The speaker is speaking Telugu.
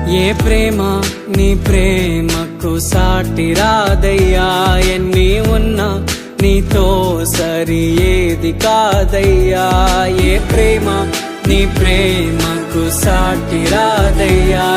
ఏ ప్రేమ నీ ప్రేమకు సాటి రాదయ్యా, ఎన్ని ఉన్నా నీతో సరి ఏది కాదయ్యా. ఏ ప్రేమ నీ ప్రేమకు సాటి రాదయ్యా,